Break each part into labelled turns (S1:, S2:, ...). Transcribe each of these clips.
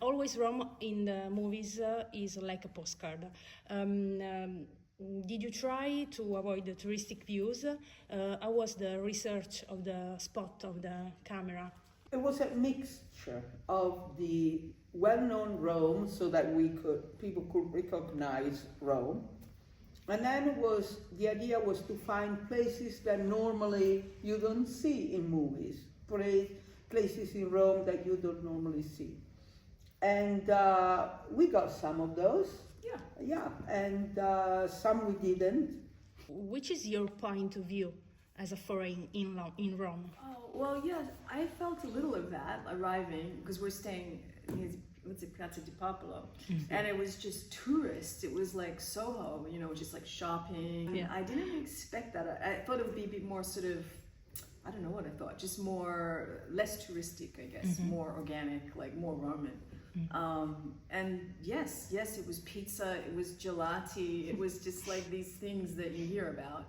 S1: Always Rome in the movies is like a postcard. Did you try to avoid the touristic views? How was the research of the spot of the camera?
S2: It was a mixture of the well-known Rome, so that people could recognize Rome, and then the idea was to find places that normally you don't see in movies, places in Rome that you don't normally see, and we got some of those. Yeah, and some we didn't.
S1: Which is your point of view as a foreign in Rome?
S3: Oh, well, yeah, I felt a little of that arriving, because we're staying near Piazza di Popolo, and it was just tourists. It was like Soho, just like shopping.
S1: Yeah.
S3: I didn't expect that. I thought it would be a bit more sort of, I don't know what I thought, just less touristic, I guess, more organic, like more Roman. And yes, it was pizza, it was gelati, it was just like these things that you hear about.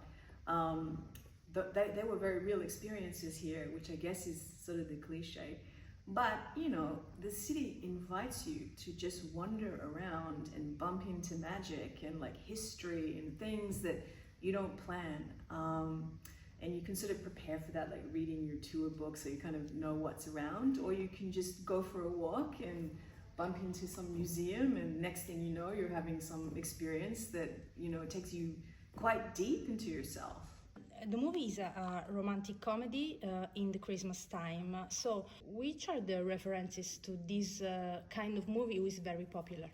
S3: They were very real experiences here, which I guess is sort of the cliche. But, the city invites you to just wander around and bump into magic and like history and things that you don't plan. And you can sort of prepare for that, like reading your tour book, so you kind of know what's around, or you can just go for a walk and bump into some museum, and next thing you know, you're having some experience that, it takes you quite deep into yourself.
S1: The movie is a romantic comedy in the Christmas time. So, which are the references to this kind of movie who is very popular?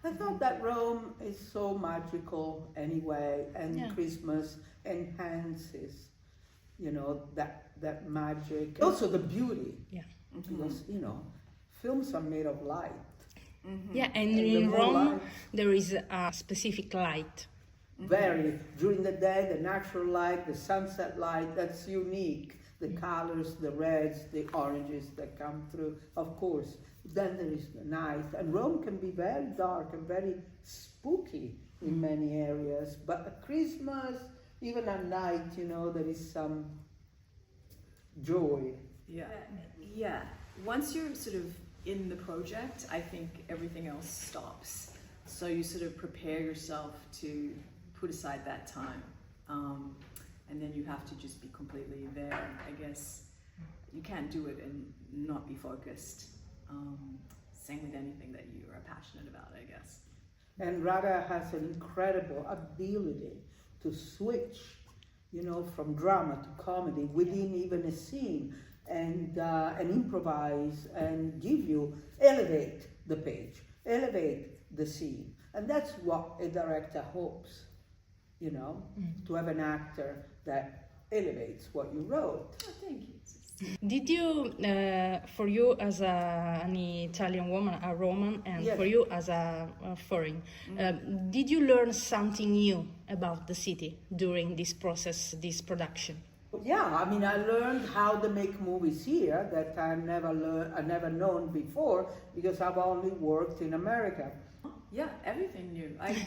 S2: I thought that Rome is so magical anyway, and Christmas enhances, that magic. Also the beauty. Yeah. Because, films are made of light.
S1: Yeah, and in Rome there is a specific light.
S2: During the day, the natural light, the sunset light, that's unique. The colors, the reds, the oranges that come through, of course. Then there is the night, and Rome can be very dark and very spooky in many areas. But at Christmas, even at night, there is some joy.
S3: Yeah. Once you're sort of in the project, I think everything else stops. So you sort of prepare yourself to put aside that time, and then you have to just be completely there. I guess you can't do it and not be focused. Same with anything that you are passionate about, I guess.
S2: And Rhada has an incredible ability to switch, from drama to comedy within even a scene, and improvise and elevate the page, elevate the scene. And that's what a director hopes, to have an actor that elevates what you wrote.
S3: Oh, thank you.
S1: Did you, for you as an Italian woman, a Roman, and for you as a foreign, did you learn something new about the city during this process, this production?
S2: Yeah, I learned how to make movies here that I never known before, because I've only worked in America.
S3: Yeah, everything new. I've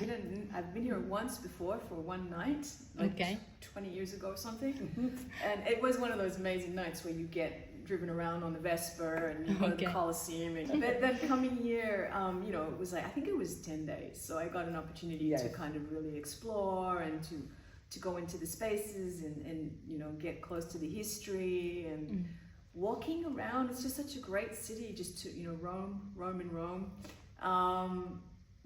S3: been here once before for one night, 20 years ago or something. And it was one of those amazing nights where you get driven around on the Vesper and you go to the Colosseum. And then coming here, it was like, I think it was 10 days. So I got an opportunity to kind of really explore and to go into the spaces and get close to the history and walking around. It's just such a great city, just to, Rome.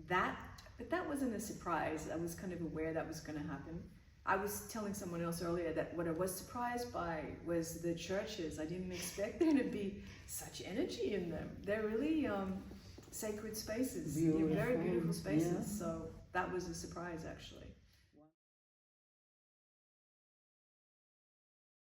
S3: But that wasn't a surprise. I was kind of aware that was going to happen. I was telling someone else earlier that what I was surprised by was the churches. I didn't expect there to be such energy in them. They're really sacred spaces. They're very beautiful spaces. Yeah. So that was a surprise, actually.